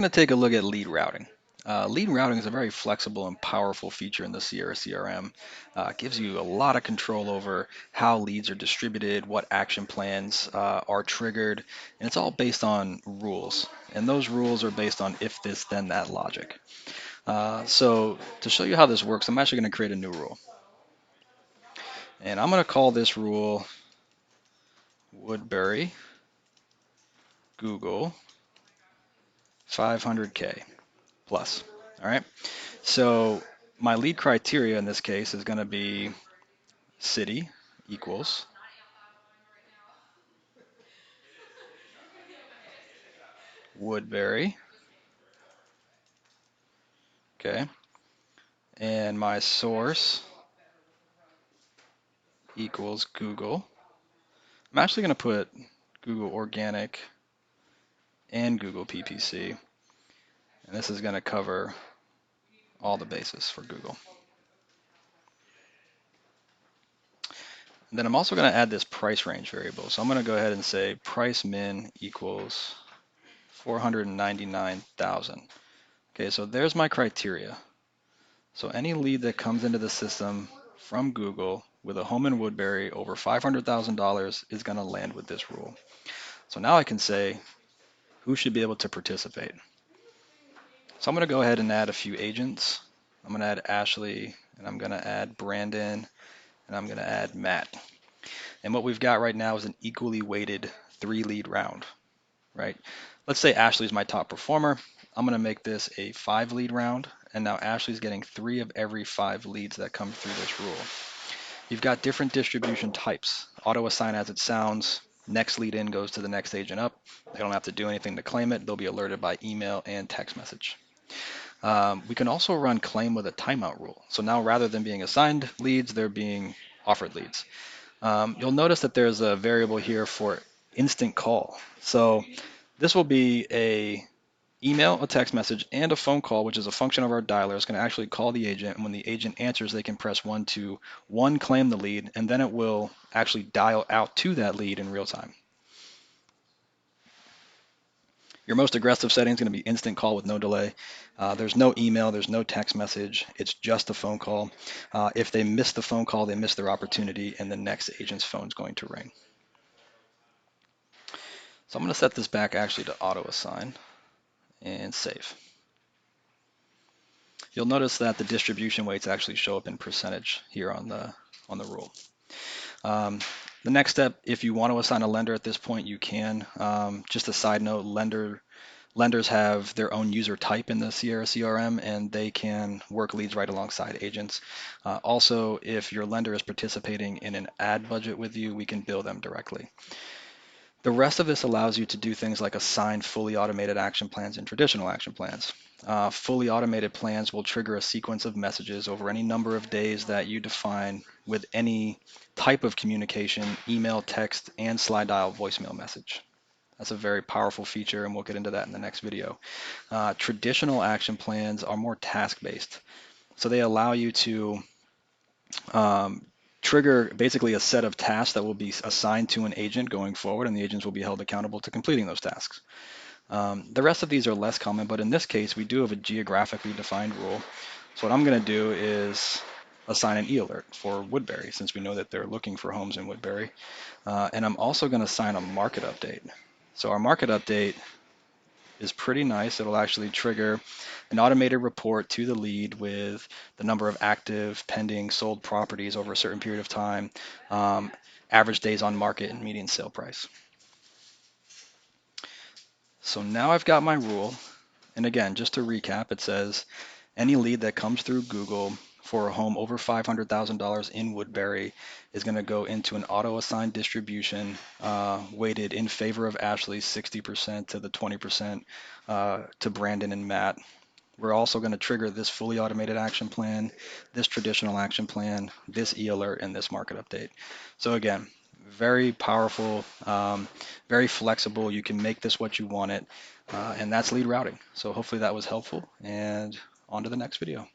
Going to take a look at lead routing. Lead routing is a very flexible and powerful feature in the Sierra CRM. It gives you a lot of control over how leads are distributed, what action plans are triggered, and it's all based on rules. And those rules are based on if this, then that logic. So to show you how this works, I'm actually going to create a new rule. And I'm going to call this rule woodberry Google 500K plus. All right. So my lead criteria in this case is going to be city equals Woodbury, okay, and my source equals Google. I'm actually going to put Google Organic and Google PPC, and this is going to cover all the bases for Google. And then I'm also going to add this price range variable. So I'm going to go ahead and say price min equals 499,000. Okay, so there's my criteria. So any lead that comes into the system from Google with a home in Woodbury over $500,000 is going to land with this rule. So now I can say who should be able to participate. So I'm going to go ahead and add a few agents. I'm going to add Ashley, and I'm going to add Brandon, and I'm going to add Matt. And what we've got right now is an equally weighted 3-lead round, right? Let's say Ashley's my top performer. I'm going to make this a 5-lead round, and now Ashley's getting 3 of every 5 leads that come through this rule. You've got different distribution types. Auto assign as it sounds. Next lead in goes to the next agent up. They don't have to do anything to claim it. They'll be alerted by email and text message. We can also run claim with a timeout rule. So now rather than being assigned leads, they're being offered leads. You'll notice that there's a variable here for instant call. So this will be a email, a text message, and a phone call, which is a function of our dialer. It's going to actually call the agent, and when the agent answers, they can press 1 to claim the lead, and then it will actually dial out to that lead in real time. Your most aggressive setting is going to be instant call with no delay. There's no email, there's no text message, it's just a phone call. If they miss the phone call, they miss their opportunity, and the next agent's phone is going to ring. So I'm going to set this back actually to auto assign and save. You'll notice that the distribution weights actually show up in percentage here on the rule. The next step, if you want to assign a lender at this point, you can. Just a side note, lenders have their own user type in the Sierra CRM, and they can work leads right alongside agents. Also, if your lender is participating in an ad budget with you, we can bill them directly. The rest of this allows you to do things like assign fully automated action plans and traditional action plans. Fully automated plans will trigger a sequence of messages over any number of days that you define with any type of communication, email, text, and slide dial voicemail message. That's a very powerful feature, and we'll get into that in the next video. Traditional action plans are more task-based. So they allow you to trigger basically a set of tasks that will be assigned to an agent going forward, and the agents will be held accountable to completing those tasks. The rest of these are less common, but in this case, we do have a geographically defined rule. So what I'm going to do is assign an e-alert for Woodbury, since we know that they're looking for homes in Woodbury. And I'm also going to assign a market update. So our market update is pretty nice. It'll actually trigger an automated report to the lead with the number of active, pending, sold properties over a certain period of time, average days on market, and median sale price. So now I've got my rule. And again, just to recap, it says any lead that comes through Google for a home over $500,000 in Woodbury is going to go into an auto-assigned distribution weighted in favor of Ashley, 60% to the 20% to Brandon and Matt. We're also going to trigger this fully automated action plan, this traditional action plan, this e-alert, and this market update. So again, very powerful, very flexible. You can make this what you want it, and that's lead routing. So hopefully that was helpful, and on to the next video.